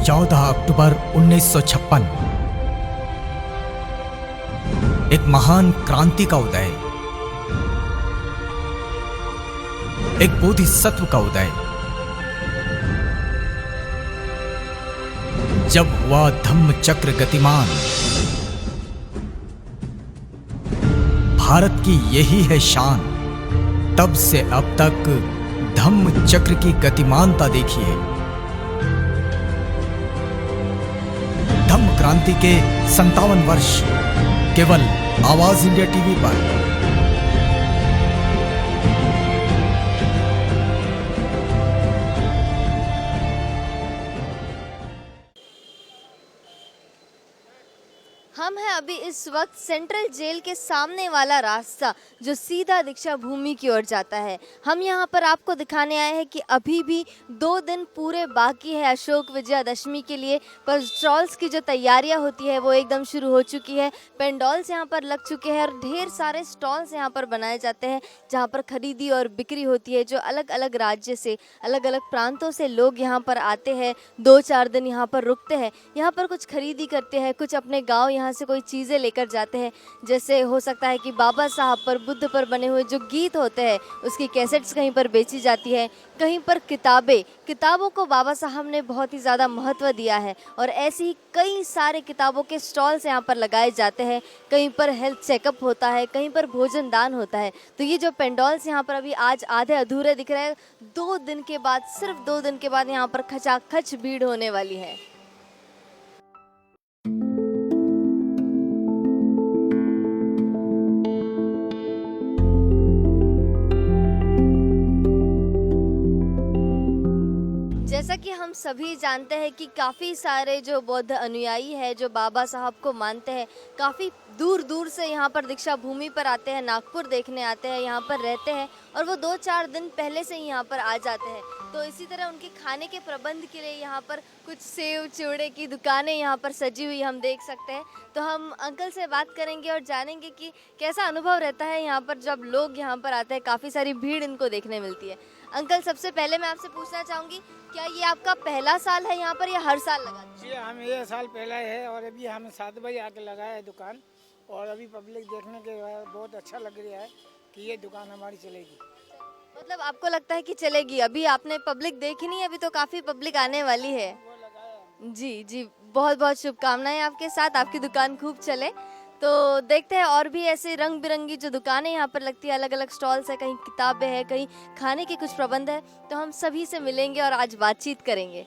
14 अक्टूबर 1956 एक महान क्रांति का उदय, एक बोधिसत्व का उदय। जब हुआ धम्म चक्र गतिमान, भारत की यही है शान। तब से अब तक धम्म चक्र की गतिमानता देखिए। धम्म क्रांति के 57 वर्ष केवल आवाज इंडिया टीवी पर। हम हैं अभी इस वक्त सेंट्रल जेल के सामने वाला रास्ता जो सीधा दीक्षा भूमि की ओर जाता है। हम यहाँ पर आपको दिखाने आए हैं कि अभी भी 2 दिन पूरे बाकी है अशोक विजयादशमी के लिए, पर स्टॉल्स की जो तैयारियाँ होती है वो एकदम शुरू हो चुकी है। पेंडॉल्स यहाँ पर लग चुके हैं और ढेर सारे स्टॉल्स यहाँ पर बनाए जाते हैं जहाँ पर खरीदी और बिक्री होती है। जो अलग अलग राज्य से, अलग अलग प्रांतों से लोग यहाँ पर आते हैं, 2-4 दिन यहाँ पर रुकते हैं, यहाँ पर कुछ खरीदी करते हैं, कुछ अपने गाँव यहाँ से कोई चीज़ें लेकर जाते हैं। जैसे हो सकता है कि बाबा साहब पर, बुद्ध पर बने हुए जो गीत होते हैं उसकी कैसेट्स कहीं पर बेची जाती है, कहीं पर किताबों को बाबा साहब ने बहुत ही ज़्यादा महत्व दिया है और ऐसे ही कई सारे किताबों के स्टॉल्स यहाँ पर लगाए जाते हैं। कहीं पर हेल्थ चेकअप होता है, कहीं पर भोजन दान होता है। तो ये जो पेंडॉल्स यहाँ पर अभी आज आधे अधूरे दिख रहे हैं, 2 दिन के बाद, सिर्फ 2 दिन के बाद यहाँ पर खचाखच भीड़ होने वाली है। जैसा कि हम सभी जानते हैं कि काफ़ी सारे जो बौद्ध अनुयायी हैं जो बाबा साहब को मानते हैं, काफ़ी दूर दूर से यहाँ पर दीक्षा भूमि पर आते हैं, नागपुर देखने आते हैं, यहाँ पर रहते हैं और वो 2-4 दिन पहले से ही यहाँ पर आ जाते हैं। तो इसी तरह उनके खाने के प्रबंध के लिए यहाँ पर कुछ सेव चिवड़े की दुकानें यहाँ पर सजी हुई हम देख सकते हैं। तो हम अंकल से बात करेंगे और जानेंगे कि कैसा अनुभव रहता है यहाँ पर जब लोग यहाँ पर आते हैं। काफ़ी सारी भीड़ इनको देखने मिलती है। अंकल, सबसे पहले मैं आपसे पूछना चाहूँगी, क्या ये आपका पहला साल है यहाँ पर या हर साल लगाते हैं? जी, हम ये साल पहला है और अभी हम 7 बजे आके लगाया है दुकान और अभी पब्लिक देखने के बाद बहुत अच्छा लग रहा है कि ये दुकान हमारी चलेगी। मतलब आपको लगता है कि चलेगी? अभी आपने पब्लिक देखी नहीं, अभी तो काफ़ी पब्लिक आने वाली है। जी जी, बहुत बहुत शुभकामनाएं आपके साथ, आपकी दुकान खूब चले। तो देखते हैं और भी ऐसे रंग बिरंगी जो दुकानें यहाँ पर लगती है, अलग अलग स्टॉल्स है, कहीं किताबें हैं, कहीं खाने के कुछ प्रबंध है। तो हम सभी से मिलेंगे और आज बातचीत करेंगे।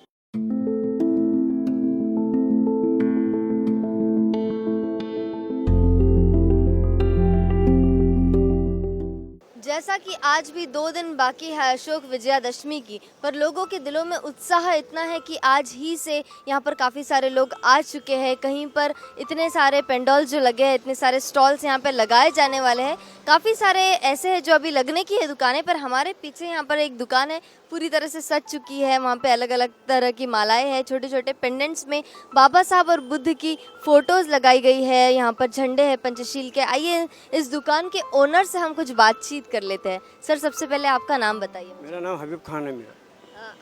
जैसा कि आज भी 2 दिन बाकी है अशोक विजयादशमी की, पर लोगों के दिलों में उत्साह इतना है कि आज ही से यहाँ पर काफ़ी सारे लोग आ चुके हैं। कहीं पर इतने सारे पेंडॉल जो लगे हैं, इतने सारे स्टॉल्स यहाँ पर लगाए जाने वाले हैं। काफ़ी सारे ऐसे हैं जो अभी लगने की है दुकानें, पर हमारे पीछे यहाँ पर एक दुकान है पूरी तरह से सज चुकी है। वहाँ पे अलग अलग तरह की मालाएं हैं, छोटे छोटे पेंडेंट्स में बाबा साहब और बुद्ध की फ़ोटोज़ लगाई गई है। यहाँ पर झंडे हैं पंचशील के। आइए इस दुकान के ओनर से हम कुछ बातचीत कर लेते हैं। सर, सबसे पहले आपका नाम बताइए। मेरा नाम हबीब खान है।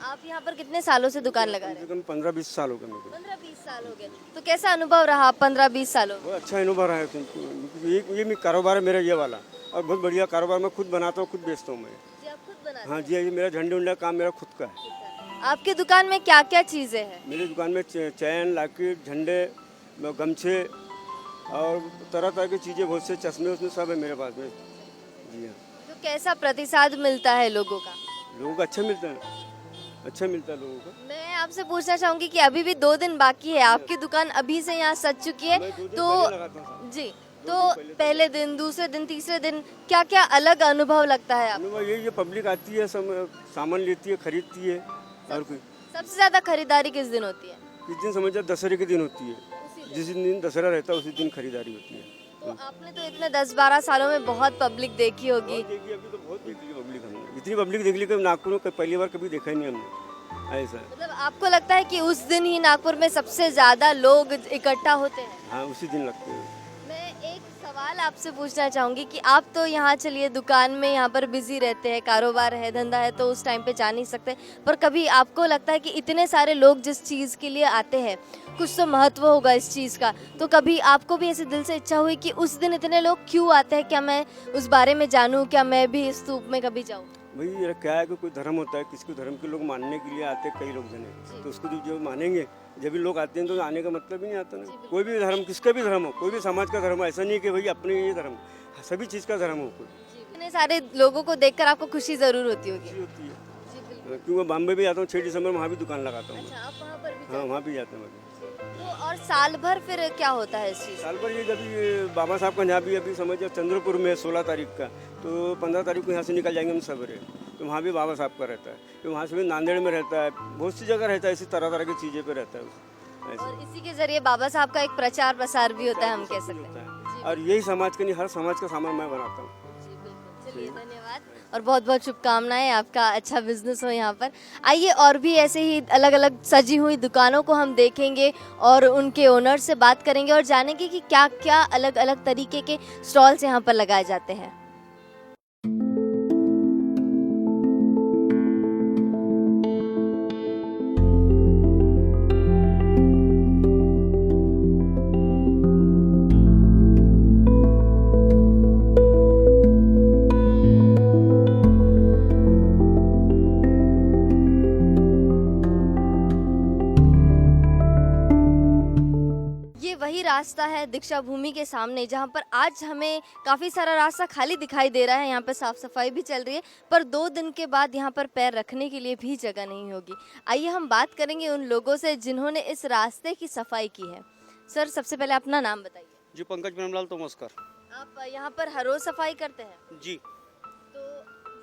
आप यहाँ पर कितने सालों से दुकान लगा रहे हैं? 15-20 साल हो गए मेरे को। 15-20 साल हो गए। तो कैसा अनुभव रहा 15-20 सालों में? बहुत अच्छा अनुभव रहा है। ये कारोबार है मेरा, ये वाला, और बहुत बढ़िया कारोबार। मैं खुद बनाता हूँ, खुद बेचता हूँ मैं। जी, आप खुद बनाते हैं? हाँ जी, ये मेरा झंडे उंडे काम मेरा खुद का है। आपकी दुकान में क्या क्या चीज़ें हैं? मेरी दुकान में चैन, लॉकेट, झंडे, गमछे और तरह तरह की चीज़ें, बहुत से चश्मे उसमें सब है मेरे पास में। जी हाँ। तो कैसा प्रतिसाद मिलता है लोगों का? लोगों को अच्छा मिलता है, अच्छा मिलता है लोगों को। मैं आपसे पूछना चाहूंगी कि अभी भी 2 दिन बाकी है, आपकी दुकान अभी से यहाँ सज चुकी है, तो जी, तो पहले दिन, दूसरे दिन, तीसरे दिन क्या क्या अलग अनुभव लगता है आपको? अनुभव यही, पब्लिक आती है, सब सामान लेती है, खरीदती है। और कोई सबसे ज्यादा खरीदारी किस दिन होती है? इस दिन समझो दशहरे के दिन होती है। जिस दिन दशहरा रहता है उसी दिन खरीदारी होती है। तो आपने तो इतने 10-12 सालों में बहुत पब्लिक देखी होगी। देखिए, अभी तो बहुत देख ली पब्लिक हमने। इतनी पब्लिक देख ली कि नागपुर में पहली बार कभी देखा ही नहीं हमने ऐसा। मतलब आपको लगता है कि उस दिन ही नागपुर में सबसे ज्यादा लोग इकट्ठा होते हैं? हाँ, उसी दिन लगते हैं। मैं एक सवाल सवाल आपसे पूछना चाहूंगी कि आप तो यहाँ चलिए दुकान में यहाँ पर बिजी रहते हैं, कारोबार है, धंधा है, तो उस टाइम पे जा नहीं सकते, पर कभी आपको लगता है कि इतने सारे लोग जिस चीज़ के लिए आते हैं कुछ तो महत्व होगा इस चीज़ का, तो कभी आपको भी ऐसे दिल से इच्छा हुई कि उस दिन इतने लोग क्यों आते हैं, क्या मैं उस बारे में जानूँ, क्या मैं भी इस स्तूप में कभी जाऊँ? भाई ये क्या है कि कोई धर्म होता है, किसको धर्म के लोग मानने के लिए आते हैं कई लोग जने, तो उसको जो मानेंगे जब भी लोग आते हैं तो आने का मतलब ही नहीं आता ना। कोई भी धर्म, किसका भी धर्म हो, कोई भी समाज का धर्म हो, ऐसा नहीं है कि भाई अपने ये धर्म, सभी चीज़ का धर्म हो कोई इतने सारे लोगों को देखकर आपको खुशी ज़रूर होती होगी। खुशी होती है। क्योंकि मैं बॉम्बे भी आता हूँ 6 दिसंबर, वहाँ भी दुकान लगाता हूँ। अच्छा, आप वहाँ पर भी हाँ, वहाँ भी जाते हैं। तो और साल भर फिर क्या होता है इस चीज़? साल भर ये जब ये बाबा साहब का यहाँ भी अभी समझिए चंद्रपुर में 16 तारीख का, तो 15 तारीख को यहाँ से निकल जाएंगे हम सवेरे, तो वहाँ भी बाबा साहब का रहता है, तो वहाँ से भी नांदेड़ में रहता है, बहुत सी जगह रहता है, इसी तरह तरह की चीज़ें पे रहता है ऐसे। और इसी के जरिए बाबा साहब का एक प्रचार प्रसार भी होता है, हम कह सकते हैं। और यही समाज का नहीं, हर समाज का सामान मैं बनाता हूँ। जी बिल्कुल, चलिए धन्यवाद और बहुत बहुत शुभकामनाएं, आपका अच्छा बिजनेस हो यहाँ पर। आइए और भी ऐसे ही अलग अलग सजी हुई दुकानों को हम देखेंगे और उनके ओनर से बात करेंगे और जानेंगे कि क्या क्या अलग अलग तरीके के स्टॉल्स यहाँ पर लगाए जाते हैं। ये वही रास्ता है दीक्षा भूमि के सामने, जहाँ पर आज हमें काफ़ी सारा रास्ता खाली दिखाई दे रहा है। यहाँ पर साफ सफाई भी चल रही है, पर 2 दिन के बाद यहाँ पर पैर रखने के लिए भी जगह नहीं होगी। आइए हम बात करेंगे उन लोगों से जिन्होंने इस रास्ते की सफाई की है। सर, सबसे पहले अपना नाम बताइए। जी, पंकज प्रेमलाल तोमस्कर। आप यहाँ पर हर रोज सफाई करते हैं? जी। तो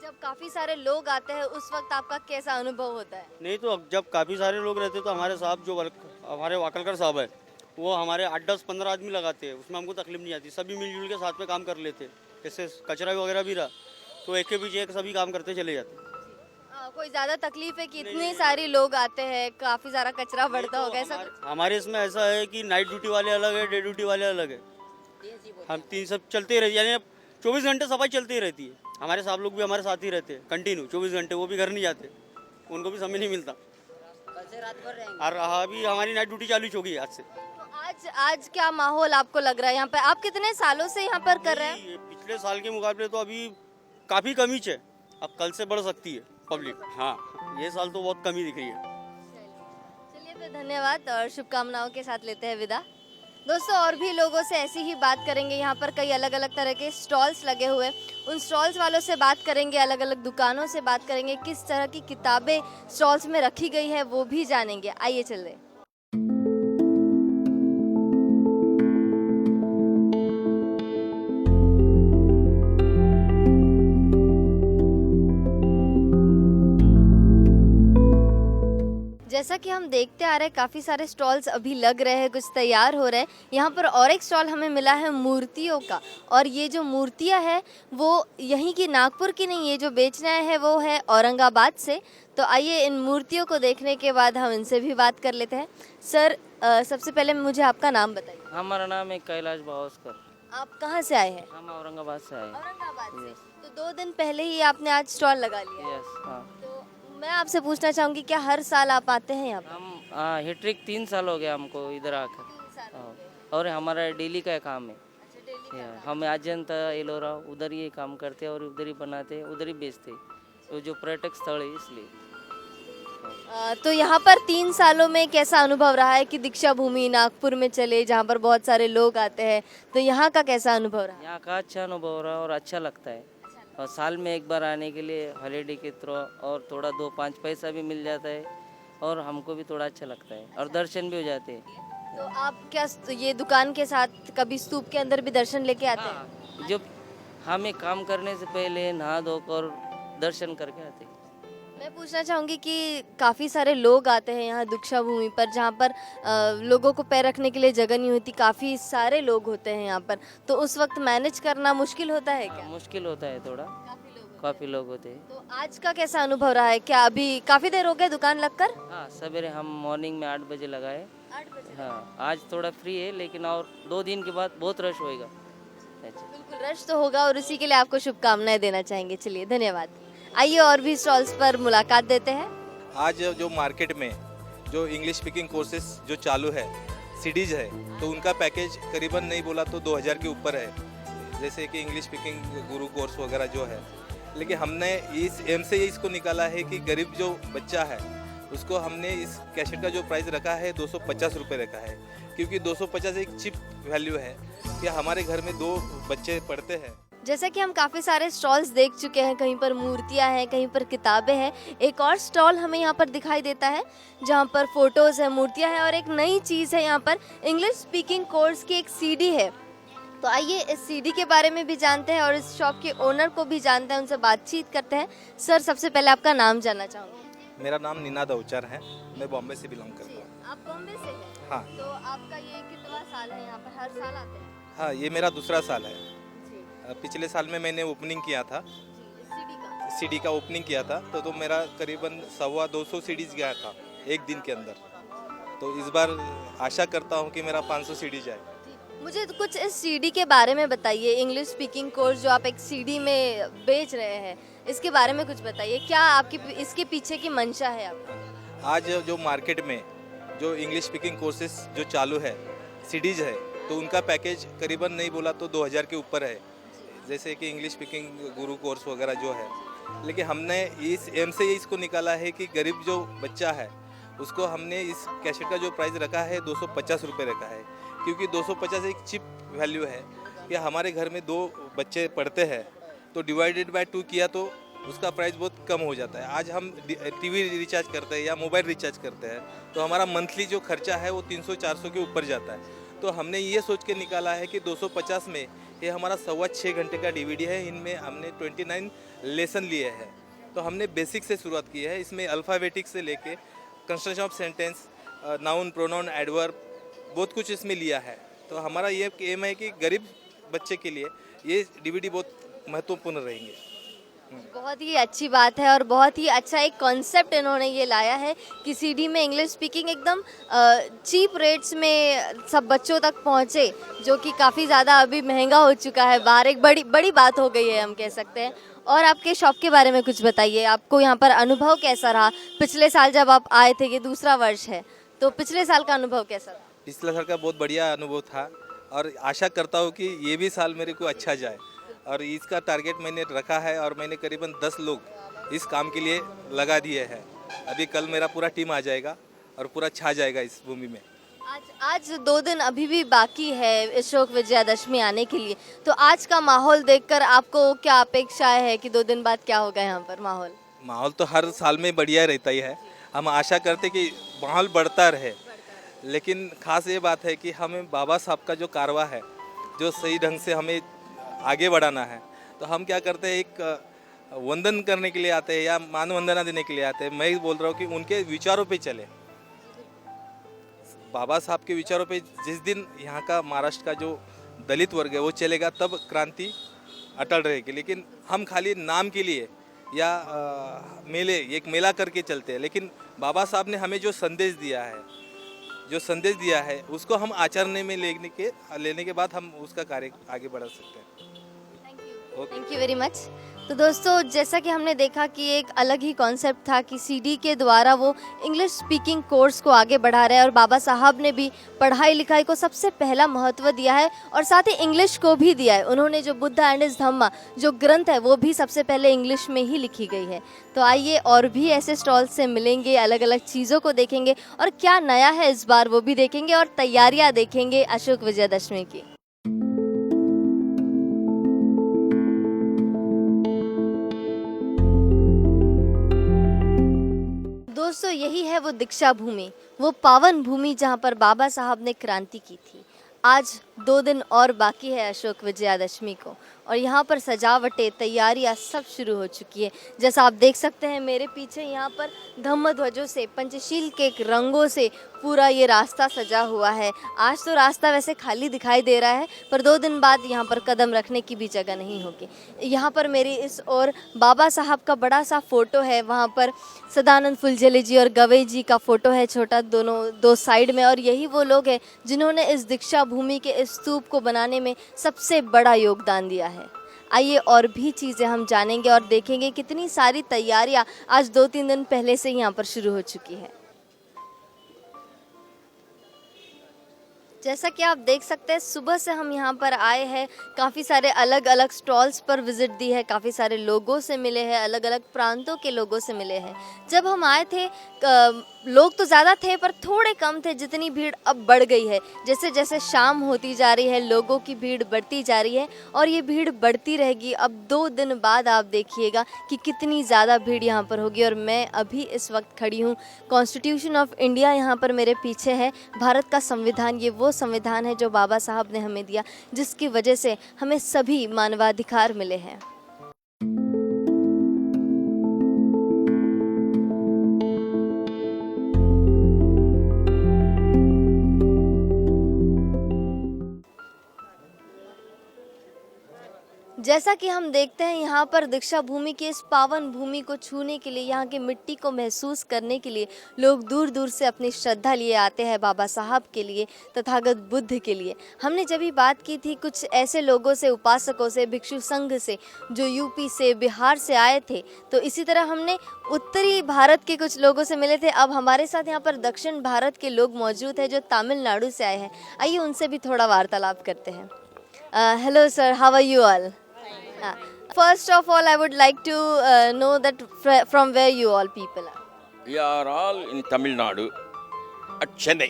जब काफ़ी सारे लोग आते हैं उस वक्त आपका कैसा अनुभव होता है? नहीं तो जब काफ़ी सारे लोग रहते तो हमारे साहब जो हमारे वाकलकर साहब है, वो हमारे 8, 10, 15 आदमी लगाते हैं, उसमें हमको तकलीफ नहीं आती, सभी मिलजुल के साथ में काम कर लेते। जैसे कचरा वगैरह भी रहा तो एक के पीछे एक सभी काम करते चले जाते। कोई ज़्यादा तकलीफ है कि इतने सारे लोग आते हैं, काफ़ी सारा कचरा बढ़ता होगा ऐसा कुछ? हमारे इसमें ऐसा है कि नाइट ड्यूटी वाले अलग है, डे ड्यूटी वाले अलग है, हम 3 सब चलते रहते, यानी 24 घंटे सफाई चलती ही रहती है। हमारे साहब लोग भी हमारे साथ ही रहते हैं कंटिन्यू 24 घंटे, वो भी घर नहीं जाते, उनको भी समय नहीं मिलता। और अभी हमारी नाइट ड्यूटी चालू हो गई आज से। तो आज क्या माहौल आपको लग रहा है यहाँ पे? आप कितने सालों से यहाँ पर कर रहे हैं? ये पिछले साल के मुकाबले तो अभी काफ़ी कमी है, अब कल से बढ़ सकती है पब्लिक। हाँ, ये साल तो बहुत कमी दिख रही है। चलिए फिर धन्यवाद और शुभकामनाओं के साथ लेते हैं विदा। दोस्तों, और भी लोगों से ऐसी ही बात करेंगे। यहाँ पर कई अलग अलग तरह के स्टॉल्स लगे हुए, उन स्टॉल्स वालों से बात करेंगे, अलग अलग दुकानों से बात करेंगे, किस तरह की किताबें स्टॉल्स में रखी गई है वो भी जानेंगे। आइए चलिए। जैसा कि हम देखते आ रहे हैं काफ़ी सारे स्टॉल्स अभी लग रहे हैं, कुछ तैयार हो रहे हैं। यहाँ पर और एक स्टॉल हमें मिला है मूर्तियों का, और ये जो मूर्तियाँ हैं वो यहीं की, नागपुर की नहीं, ये जो बेचने आए हैं वो है औरंगाबाद से। तो आइए इन मूर्तियों को देखने के बाद हम इनसे भी बात कर लेते हैं। सर, सबसे पहले मुझे आपका नाम बताइए। हमारा नाम है कैलाश भावस्कर। आप कहाँ से आए हैं? हम औरंगाबाद से आए। औरंगाबाद से। तो 2 दिन पहले ही आपने आज स्टॉल लगा लिया है? यस, हाँ। तो मैं आपसे पूछना चाहूँगी, क्या हर साल आप आते हैं यहाँ पर? हम हिट्रिक 3 साल हो गया हमको इधर आकर। 3 साल हाँ, और हमारा डेली का काम है। अच्छा, डेली या, हम अजंता एलोरा उधर ही काम करते हैं और उधर ही बनाते हैं, उधर ही बेचते हैं, तो जो पर्यटक स्थल है इसलिए। तो यहाँ पर 3 सालों में कैसा अनुभव रहा है कि दीक्षा भूमि नागपुर में चले, जहाँ पर बहुत सारे लोग आते हैं, तो यहाँ का कैसा अनुभव रहा? यहाँ का अच्छा अनुभव रहा और अच्छा लगता है, और साल में एक बार आने के लिए हॉलीडे के थ्रू और थोड़ा 2-5 पैसा भी मिल जाता है और हमको भी थोड़ा अच्छा लगता है और दर्शन भी हो जाते हैं। तो आप क्या ये दुकान के साथ कभी स्तूप के अंदर भी दर्शन लेके आते हैं? हाँ, जब हमें काम करने से पहले नहा धोकर दर्शन करके आते हैं। मैं पूछना चाहूँगी कि काफ़ी सारे लोग आते हैं यहाँ दीक्षा भूमि पर, जहाँ पर लोगों को पैर रखने के लिए जगह नहीं होती, काफ़ी सारे लोग होते हैं यहाँ पर, तो उस वक्त मैनेज करना मुश्किल होता है क्या? मुश्किल होता है थोड़ा, काफ़ी लोग होते हैं। तो आज का कैसा अनुभव रहा है? क्या अभी काफ़ी देर हो गए दुकान लगकर? हाँ, सवेरे हम मॉर्निंग में 8 बजे लगाए। 8 बजे। हाँ, आज थोड़ा फ्री है, लेकिन और 2 दिन के बाद बहुत रश होएगा। अच्छा। बिल्कुल रश तो होगा और उसी के लिए आपको शुभकामनाएं देना चाहेंगे। चलिए धन्यवाद। आइए और भी स्टॉल्स पर मुलाकात देते हैं। आज जो मार्केट में जो इंग्लिश स्पीकिंग कोर्सेज जो चालू है, सीडीज है, तो उनका पैकेज करीबन नहीं बोला तो 2000 के ऊपर है। जैसे कि इंग्लिश स्पीकिंग गुरु कोर्स वगैरह जो है, लेकिन हमने इस एम से इसको निकाला है कि गरीब जो बच्चा है उसको हमने इस कैसेट का जो प्राइस रखा है 250 रुपये रखा है, क्योंकि 250 एक चिप वैल्यू है कि हमारे घर में 2 बच्चे पढ़ते हैं। जैसा कि हम काफ़ी सारे स्टॉल्स देख चुके हैं, कहीं पर मूर्तियां हैं, कहीं पर किताबें हैं। एक और स्टॉल हमें यहाँ पर दिखाई देता है जहाँ पर फोटोज़ है, मूर्तियां हैं और एक नई चीज़ है यहाँ पर इंग्लिश स्पीकिंग कोर्स की एक सीडी है। तो आइए इस सीडी के बारे में भी जानते हैं और इस शॉप के ओनर को भी जानते हैं, उनसे बातचीत करते हैं। सर, सबसे पहले आपका नाम जानना चाहूँगी। मेरा नाम निनाद अवचर है, मैं बॉम्बे से बिलोंग करता हूँ। आप बॉम्बे से हैं? हाँ। तो आपका ये कितना साल है यहाँ पर? हर साल आते हैं? हाँ, ये मेरा दूसरा साल है। जी पिछले साल में मैंने ओपनिंग किया था, जी, सीडी का। सीडी का ओपनिंग किया था, तो मेरा करीबन 250 सीडीज गया था एक दिन के अंदर। तो इस बार आशा करता हूँ कि मेरा 500 सीडीज आए। मुझे तो कुछ इस सीडी के बारे में बताइए। इंग्लिश स्पीकिंग कोर्स जो आप एक सीडी में बेच रहे हैं, इसके बारे में कुछ बताइए। क्या आपकी इसके पीछे की मंशा है आपकी? आज जो मार्केट में जो इंग्लिश स्पीकिंग कोर्सेज जो चालू है, सीडीज है, तो उनका पैकेज करीबन नहीं बोला तो 2000 के ऊपर है। जैसे कि इंग्लिश स्पीकिंग गुरु कोर्स वगैरह जो है, लेकिन हमने इस एम से इसको निकाला है कि गरीब जो बच्चा है उसको हमने इस कैसेट का जो प्राइस रखा है 250 रुपये रखा है, क्योंकि 250 एक चिप वैल्यू है कि हमारे घर में 2 बच्चे पढ़ते हैं, तो डिवाइडेड बाय 2 किया तो उसका प्राइस बहुत कम हो जाता है। आज हम टीवी रिचार्ज करते हैं या मोबाइल रिचार्ज करते हैं तो हमारा मंथली जो खर्चा है वो 300-400 के ऊपर जाता है। तो हमने ये सोच के निकाला है कि 250 में ये हमारा 6.25 घंटे का डीवीडी है, इनमें हमने 29 लेसन लिए हैं। तो हमने बेसिक से शुरुआत की है। इसमें अल्फ़ाबेटिक से लेके construction of sentence, noun, pronoun, adverb, बहुत कुछ इसमें लिया है। तो हमारा ये एम है कि गरीब बच्चे के लिए ये डीवीडी बहुत महत्वपूर्ण रहेंगे। बहुत ही अच्छी बात है और बहुत ही अच्छा एक कॉन्सेप्ट इन्होंने ये लाया है कि सीडी में इंग्लिश स्पीकिंग एकदम चीप रेट्स में सब बच्चों तक पहुँचे, जो कि काफ़ी ज़्यादा अभी महंगा हो चुका है बाहर। एक बड़ी बात हो गई है, हम कह सकते हैं। और आपके शॉप के बारे में कुछ बताइए। आपको यहाँ पर अनुभव कैसा रहा? पिछले साल जब आप आए थे, ये दूसरा वर्ष है, तो पिछले साल का अनुभव कैसा रहा? पिछले साल का बहुत बढ़िया अनुभव था और आशा करता हूँ कि ये भी साल मेरे को अच्छा जाए। और इसका टारगेट मैंने रखा है और मैंने करीबन 10 लोग इस काम के लिए लगा दिए हैं। अभी कल मेरा पूरा टीम आ जाएगा और पूरा छा जाएगा इस भूमि में। आज 2 दिन अभी भी बाकी है अशोक विजयादशमी आने के लिए, तो आज का माहौल देखकर आपको क्या अपेक्षाएं है कि 2 दिन बाद क्या होगा यहाँ पर माहौल? माहौल तो हर साल में बढ़िया रहता ही है। हम आशा करते कि माहौल बढ़ता रहे, लेकिन खास ये बात है कि हमें बाबा साहब का जो कारवा है, जो सही ढंग से हमें आगे बढ़ाना है, तो हम क्या करते हैं, एक वंदन करने के लिए आते हैं या मान वंदना देने के लिए आते हैं। मैं बोल रहा हूँ कि उनके विचारों पे चले। बाबा साहब के विचारों पे जिस दिन यहाँ का महाराष्ट्र का जो दलित वर्ग है वो चलेगा, तब क्रांति अटल रहेगी। लेकिन हम खाली नाम के लिए या मेले, एक मेला करके चलते हैं, लेकिन बाबा साहब ने हमें जो संदेश दिया है उसको हम आचरण में लेने के बाद हम उसका कार्य आगे बढ़ा सकते हैं। Thank you very much. तो दोस्तों, जैसा कि हमने देखा कि एक अलग ही कॉन्सेप्ट था कि सीडी के द्वारा वो इंग्लिश स्पीकिंग कोर्स को आगे बढ़ा रहे हैं और बाबा साहब ने भी पढ़ाई लिखाई को सबसे पहला महत्व दिया है और साथ ही इंग्लिश को भी दिया है। उन्होंने जो बुद्धा एंड हिज धम्मा जो ग्रंथ है वो भी सबसे पहले इंग्लिश में ही लिखी गई है। तो आइए और भी ऐसे स्टॉल से मिलेंगे, अलग अलग चीज़ों को देखेंगे और क्या नया है इस बार वो भी देखेंगे और तैयारियाँ देखेंगे अशोक विजयादशमी की। दोस्तों, यही है वो दीक्षा भूमि, वो पावन भूमि जहाँ पर बाबा साहब ने क्रांति की थी। आज 2 दिन और बाकी है अशोक विजयादशमी को और यहाँ पर सजावटें, तैयारियाँ सब शुरू हो चुकी है। जैसा आप देख सकते हैं मेरे पीछे, यहाँ पर धम्म ध्वजों से, पंचशील के रंगों से पूरा ये रास्ता सजा हुआ है। आज तो रास्ता वैसे खाली दिखाई दे रहा है, पर 2 दिन बाद यहाँ पर कदम रखने की भी जगह नहीं होगी। यहाँ पर मेरी इस ओर बाबा साहब का बड़ा सा फोटो है, वहाँ पर सदानंद फुलझेले जी और गवई जी का फोटो है छोटा, दोनों 2 साइड में। और यही वो लोग हैं जिन्होंने इस दीक्षा भूमि के भव्य स्तूप को बनाने में सबसे बड़ा योगदान दिया है। आइए और भी चीज़ें हम जानेंगे और देखेंगे कितनी सारी तैयारियां आज 2-3 दिन पहले से यहाँ पर शुरू हो चुकी है। जैसा कि आप देख सकते हैं सुबह से हम यहाँ पर आए हैं, काफ़ी सारे अलग अलग स्टॉल्स पर विजिट दी है, काफ़ी सारे लोगों से मिले हैं, अलग अलग प्रांतों के लोगों से मिले हैं। जब हम आए थे लोग तो ज़्यादा थे पर थोड़े कम थे, जितनी भीड़ अब बढ़ गई है। जैसे जैसे शाम होती जा रही है लोगों की भीड़ बढ़ती जा रही है और ये भीड़ बढ़ती रहेगी। अब 2 दिन बाद आप देखिएगा कि कितनी ज़्यादा भीड़ यहाँ पर होगी। और मैं अभी इस वक्त खड़ी हूँ कॉन्स्टिट्यूशन ऑफ इंडिया यहाँ पर मेरे पीछे है। भारत का संविधान, ये वो संविधान है जो बाबा साहब ने हमें दिया, जिसकी वजह से हमें सभी मानवाधिकार मिले हैं। जैसा कि हम देखते हैं यहाँ पर दीक्षा भूमि की इस पावन भूमि को छूने के लिए, यहाँ की मिट्टी को महसूस करने के लिए लोग दूर दूर से अपनी श्रद्धा लिए आते हैं बाबा साहब के लिए, तथागत बुद्ध के लिए। हमने जब भी बात की थी कुछ ऐसे लोगों से, उपासकों से, भिक्षु संघ से जो यूपी से, बिहार से आए थे, तो इसी तरह हमने उत्तरी भारत के कुछ लोगों से मिले थे। अब हमारे साथ यहाँ पर दक्षिण भारत के लोग मौजूद हैं जो तमिलनाडु से आए हैं। आइए उनसे भी थोड़ा वार्तालाप करते हैं। Hello sir, how are you all? First of all, I would like to know that from where you all people are. We are all in Tamil Nadu at Chennai.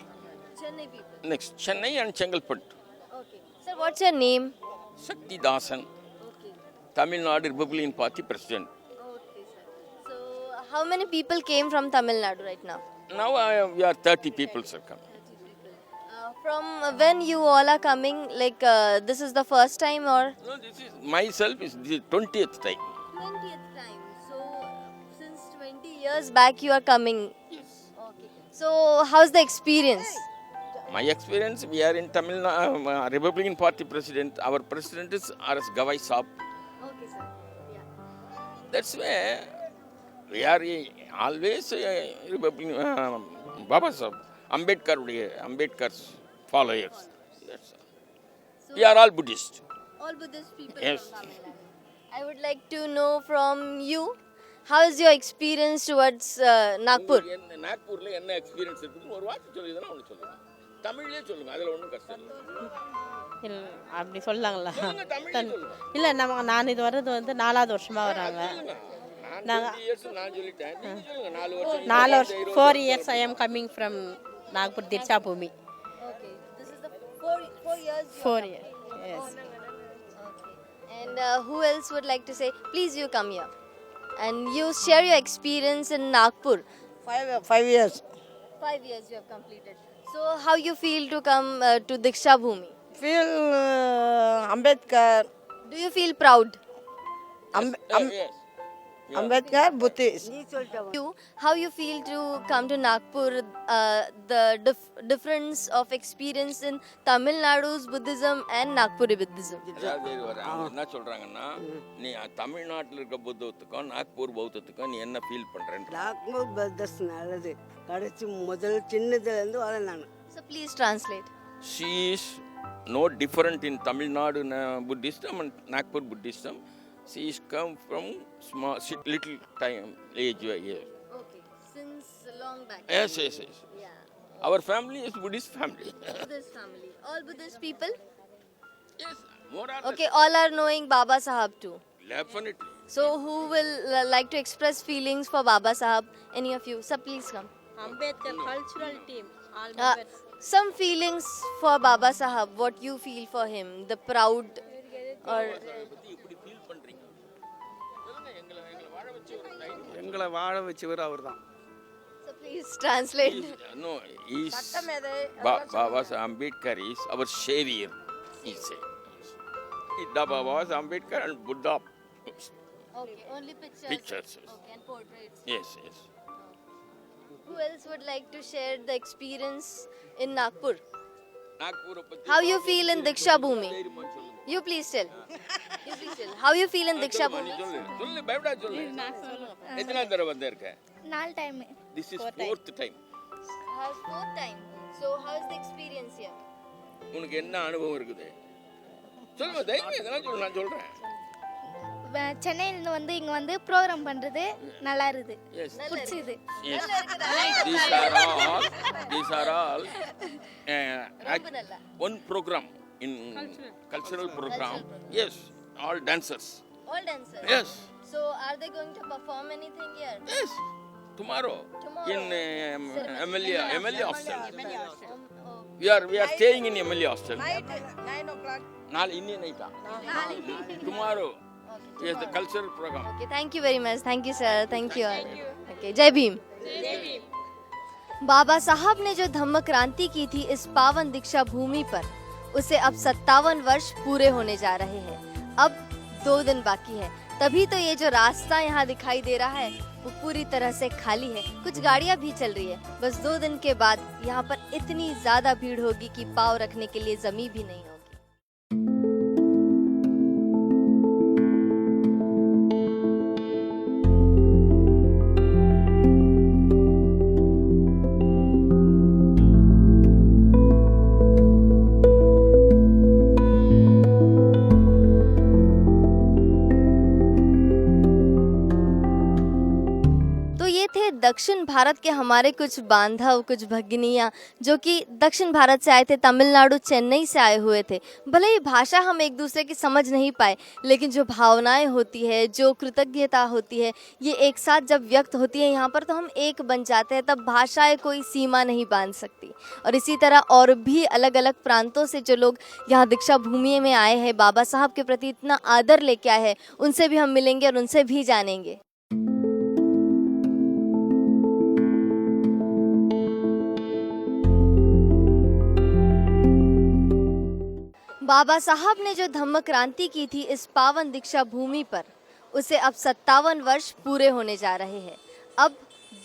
Chennai people. Next, Chennai and Chengalpattu. Okay. Sir, what's your name? Shakti Dasan, Okay. Tamil Nadu Republican Party President. Okay, sir. So, how many people came from Tamil Nadu right now? Now we are 30 people, sir. Come. From when you all are coming, like this is the first time or? No, this is myself is the 20th time. 20th time. So, since 20 years back you are coming. Yes. Okay. So, how's the experience? My experience, we are in Tamil Nadu Republican Party President. Our President is R.S. Gawai Saab. Okay, sir. Yeah. That's why we are always Republican Baba Saab. Ambedkar's followers. That's all. So, We are all Buddhist. all Buddhist people Yes. from Tamil Nadu. I would like to know from you, how is your experience towards Nagpur? நாக்பூர்ல என்ன experience இருக்குன்னு ஒரு வார்த்தை சொல்லிதான் ஒன்று சொல்லுங்க. தமிழ்லயே சொல்லுங்க, அதுல ஒன்றும் கஷ்டம் இல்லை. இல்லை அப்படி சொல்லாங்களா? சொல்லுங்க, தமிழ்லயே சொல்லுங்க. இல்லை நான் இது வர்றது வந்து 4வது வருஷமாக வராங்க. நான் 20 years நான் சொல்லிட்டேன். நீங்க சொல்லுங்க 4 வருஷம். 4 வருஷம் 4 years I am coming from Nagpur Diksha Bhumi. Okay, this is the 4 years. 4 years. Yes. Okay. And who else would like to say? Please, you come here. And you share your experience in Nagpur. 5 years. 5 years you have completed. So, how you feel to come to Diksha Bhumi? Feel Ambedkar, Do you feel proud? Yes. Ambedkar, Buddhist. How you feel to come to Nagpur? The difference of experience in Tamil Nadu's Buddhism and Nagpuri Buddhism. அதாவது அவங்க என்ன சொல்றாங்கன்னா, நீ தமிழ்நாட்டில் இருக்க புத்தத்துக்கும் நாக்பூர் பௌத்தத்துக்கும் நீ என்ன feel பண்றேன்னு. நாக்பூர் பத்தஸ் நல்லது. கடைசி முதல் சின்னதுலேருந்து வரேன் நான். So please translate. She is no different in Tamil Nadu Buddhism and Nagpur Buddhism. She is come from small, little time age here. Okay, since long back. Yes. Yeah. Our family is Buddhist family. Buddhist family. All Buddhist people? Yes, more or Okay, all are knowing Baba Sahab too. less. Definitely. So who will like to express feelings for Baba Sahab? Any of you? Sir, please come. Ambedkar cultural team. All members. Some feelings for Baba Sahab. What you feel for him? The proud or இப்படி feel பண்றீங்க. சொல்லுங்க, எங்களை வாழ வச்சவர் அவர் தான். so please translate. No, he's Baba Ambedkar is our savior. He said. Baba Ambedkar and Buddha. Okay, only pictures. Pictures. Okay, and portraits. Yes. Who else would like to share the experience in Nagpur? நாக்பூரை பத்தி How you feel in Diksha Bhumi? தைரியமா சொல்லுங்க. You please tell. How you feel in Diksha நீ Bhumi? சொல்லு பயப்படா சொல்லு. எத்தனை தடவை வந்திருக்க? 4 time. This is 4th time. Fourth time. So how is the experience here? உனக்கு என்ன அனுபவம் இருக்குது சொல்லுங்க தைரியம் இதெல்லாம் சொல்லு நான் சொல்றேன் சென்னையில வந்து இங்க வந்து ப்ரோக்ராம் பண்றது நல்லா இருக்குது Yes. பிடிச்சது Yes. These are all one program in cultural program. Yes, all dancers. All dancers. Yes, So are they going to perform anything here? yes. Tomorrow in MLA hostel. We are staying in MLA hostel. 9 o'clock. நாளை இன்னி நைட்டா tomorrow. Yes, the cultural program. Okay, thank you very much. Thank you, sir. Thank you all. Okay, जय भीम। बाबा साहब ने जो धम्म क्रांति की थी इस पावन दीक्षा भूमि पर, उसे अब 57 वर्ष पूरे होने जा रहे हैं। अब 2 दिन बाकी है, तभी तो ये जो रास्ता यहाँ दिखाई दे रहा है वो पूरी तरह से खाली है। कुछ गाड़ियाँ भी चल रही है। बस 2 दिन के बाद यहाँ पर इतनी ज्यादा भीड़ होगी कि पाँव रखने के लिए जमीन भी नहीं होगी। दक्षिण भारत के हमारे कुछ बांधव, कुछ भगिनियाँ जो कि दक्षिण भारत से आए थे, तमिलनाडु चेन्नई से आए हुए थे। भले ही भाषा हम एक दूसरे की समझ नहीं पाए, लेकिन जो भावनाएं होती है, जो कृतज्ञता होती है, ये एक साथ जब व्यक्त होती है यहाँ पर तो हम एक बन जाते हैं। तब भाषाएं कोई सीमा नहीं बांध सकती। और इसी तरह और भी अलग अलग प्रांतों से जो लोग यहाँ दीक्षा भूमि में आए हैं, बाबा साहब के प्रति इतना आदर लेके आए हैं, उनसे भी हम मिलेंगे और उनसे भी जानेंगे। बाबा साहब ने जो धम्म क्रांति की थी इस पावन दीक्षा भूमि पर, उसे अब 57 वर्ष पूरे होने जा रहे हैं। अब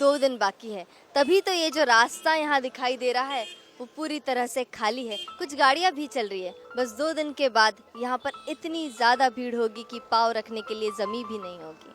2 दिन बाकी है, तभी तो ये जो रास्ता यहाँ दिखाई दे रहा है वो पूरी तरह से खाली है। कुछ गाड़ियाँ भी चल रही है। बस 2 दिन के बाद यहाँ पर इतनी ज़्यादा भीड़ होगी कि पाँव रखने के लिए जमीन भी नहीं होगी।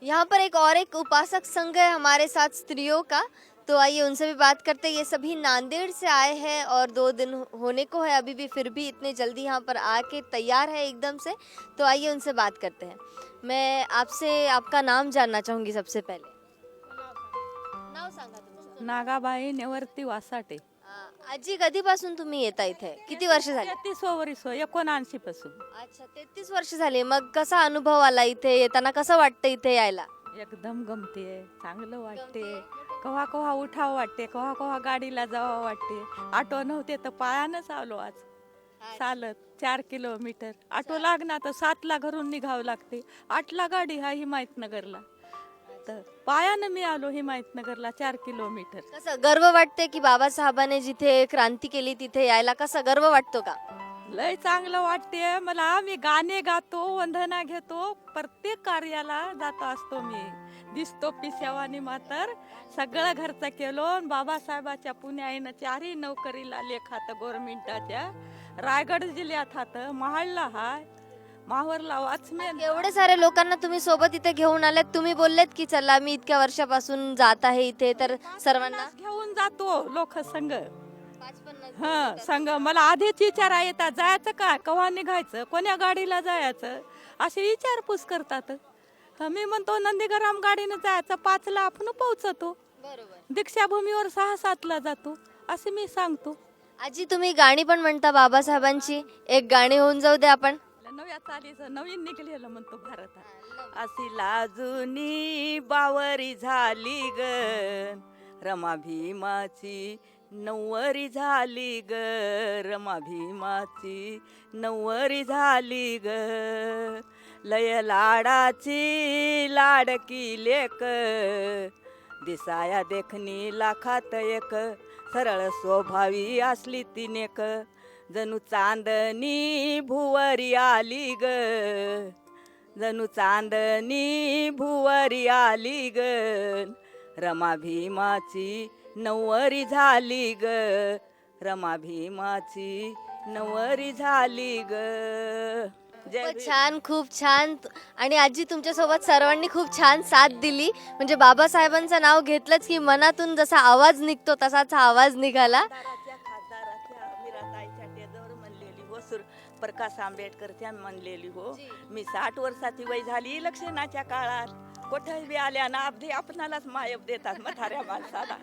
यहाँ पर एक उपासक संघ है हमारे साथ स्त्रियों का, तो आइए उनसे भी बात करते हैं। ये सभी नांदेड़ से आए हैं और 2 दिन होने को है अभी भी, फिर भी इतने जल्दी यहाँ पर आके तैयार है एकदम से। तो आइए उनसे बात करते हैं। मैं आपसे आपका नाम जानना चाहूँगी सबसे पहले। नाव सांगा तुमचं? नागाबाई नेवर्ती वासाटे. आजी कधीपासून तुम्ही येता इथे? किती वर्ष झाली? 33 वर्ष 79 पासून. अच्छा, 33 वर्ष झाले. मग कसा अनुभव आला इथे येताना? कसं वाटतं इथे यायला? एकदम गमते, चांगलं वाटते. कव्हा कव्हा उठावं वाटते, कव्हा कव्हा गाडीला जावं वाटते. ऑटो नव्हते तर पायानंच आलो आज चालत 4 किलोमीटर. ऑटो लागणार तर 7ला घरून निघावं लागते, 8ला गाडी हा हिमायतनगरला, तर पायानं मी आलो हिमायतनगरला 4 किलोमीटर. कसं गर्व वाटते की बाबासाहेबांनी जिथे क्रांती केली तिथे यायला? कसा गर्व वाटतो का? लय चांगलं वाटते मला. आम्ही गाणे गातो, वंदना घेतो, प्रत्येक कार्याला जातो असतो मी. दिसतो पिसेवानी मातर सगळं घरचं केलो. बाबासाहेबाच्या पुण्याईनं 4ही नोकरीला लेखात गव्हर्नमेंटाच्या. रायगड जिल्ह्यात हात, महाडला हाय, माहूरला वॉचमॅन. एवढे सारे लोकांना तुम्ही सोबत इथे घेऊन आलेत. तुम्ही बोललेत की चला मी इतक्या वर्षापासून जात आहे इथे, तर सर्वांना घेऊन जातो लोक संघ. हा संघ मला आधीच विचारा येतात जायचं का, केव्हा निघायचं, कोण्या गाडीला जायचं, असे विचारपूस करतात. मी म्हणतो नंदीग्राम गाडीनं जायचं, 5ला आपण पोहोचतो. दीक्षाभूमीवर 6-7ला जातो असे मी सांगतो. आजी तुम्ही गाणी पण म्हणता बाबासाहेबांची, एक गाणी होऊन जाऊ दे आपण. नव्या चालीचं नवीन निघलेलं म्हणतो भारतात. अशी लाजुनी बावरी झाली ग रमा भीमाची नऊवारी झाली ग रमा भीमाची, नऊवारी झाली ग लय लाडाची लाडकी लेक, दिसाया देखणी लाखात एक, सरळ स्वभावी असली ती नेक, जणू चांदणी भुवरी आली ग, जणू चांदणी भुवरी आली ग रमा भीमाची नऊवारी झाली ग, रमा भीमाची नऊवारी झाली ग. खूपच छान, खूप छान. आणि आजी तुमच्यासोबत सर्वांनी खूप छान साथ दिली. म्हणजे बाबासाहेबांचं नाव घेतलंच की मनातून जसा आवाज निघतो तसाच हा आवाज निघाला. प्रकाश आंबेडकरच्या म्हणलेली हो, मी 60 वर्षाची वय झाली इलेक्शनाच्या काळात, कुठे बी आल्या ना अगदी आपणालाच मायप देतात म्हाताऱ्या माणसाला.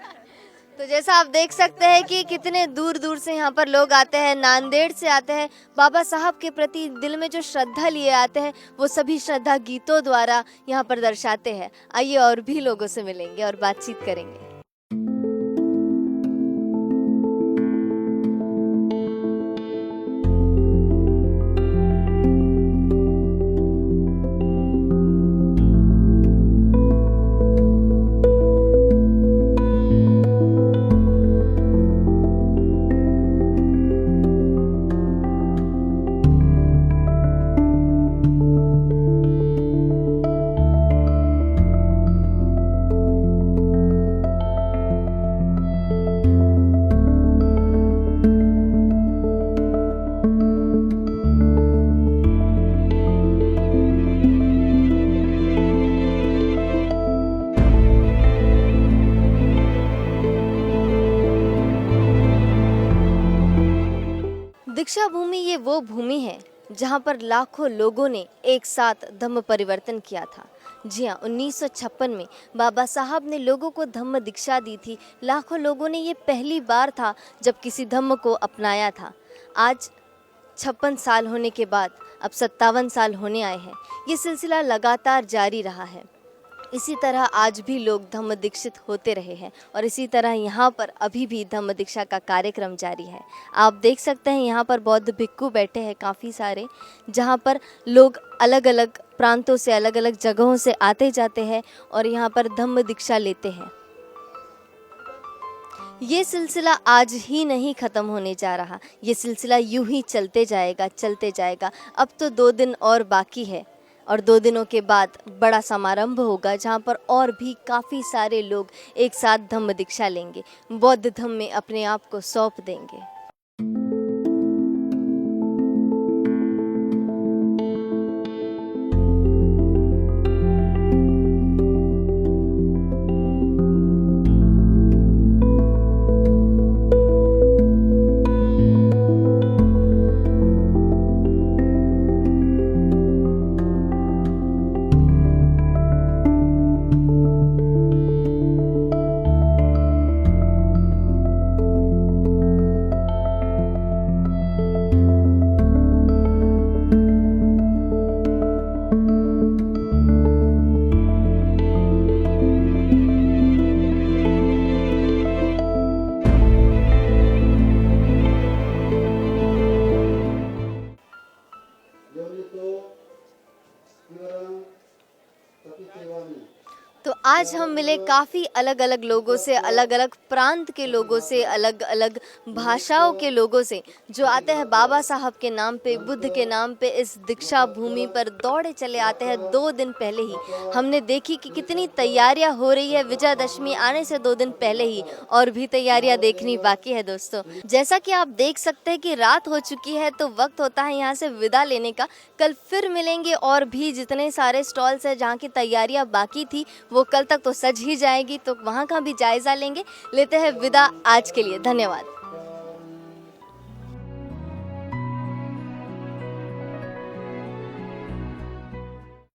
तो जैसा आप देख सकते हैं कि कितने दूर दूर से यहाँ पर लोग आते हैं, नांदेड़ से आते हैं, बाबा साहब के प्रति दिल में जो श्रद्धा लिए आते हैं वो सभी श्रद्धा गीतों द्वारा यहाँ पर दर्शाते हैं. आइए और भी लोगों से मिलेंगे और बातचीत करेंगे. दीक्षा भूमि ये वो भूमि है जहाँ पर लाखों लोगों ने एक साथ धम्म परिवर्तन किया था. जी हाँ, 1956 में बाबा साहब ने लोगों को धम्म दीक्षा दी थी. लाखों लोगों ने ये पहली बार था जब किसी धम्म को अपनाया था. आज 56 साल होने के बाद अब 57 साल होने आए हैं. ये सिलसिला लगातार जारी रहा है. इसी तरह आज भी लोग धम्म दीक्षित होते रहे हैं और इसी तरह यहाँ पर अभी भी धम्म दीक्षा का कार्यक्रम जारी है. आप देख सकते हैं यहाँ पर बौद्ध भिक्खु बैठे हैं काफ़ी सारे, जहाँ पर लोग अलग अलग प्रांतों से अलग अलग जगहों से आते जाते हैं और यहाँ पर धम्म दीक्षा लेते हैं. ये सिलसिला आज ही नहीं ख़त्म होने जा रहा, ये सिलसिला यूं ही चलते जाएगा चलते जाएगा. अब तो 2 दिन और बाकी है और 2 दिनों के बाद बड़ा समारंभ होगा जहाँ पर और भी काफ़ी सारे लोग एक साथ धम्म दीक्षा लेंगे, बौद्ध धम्म में अपने आप को सौंप देंगे. तो आज हम मिले काफ़ी अलग अलग लोगों से, अलग अलग प्रांत के लोगों से, अलग अलग भाषाओं के लोगों से, जो आते हैं बाबा साहब के नाम पे, बुद्ध के नाम पे इस दीक्षा भूमि पर दौड़े चले आते हैं. 2 दिन पहले ही हमने देखी कि कितनी तैयारियां हो रही है. विजयदशमी आने से 2 दिन पहले ही और भी तैयारियां देखनी बाकी है दोस्तों. जैसा कि आप देख सकते हैं कि रात हो चुकी है तो वक्त होता है यहाँ से विदा लेने का. कल फिर मिलेंगे और भी जितने सारे स्टॉल्स हैं जहाँ की तैयारियां बाकी थी वो कल तक तो सज ही जाएगी, तो वहाँ का भी जायज़ा लेंगे. लेते हैं विदा आज के लिए. धन्यवाद.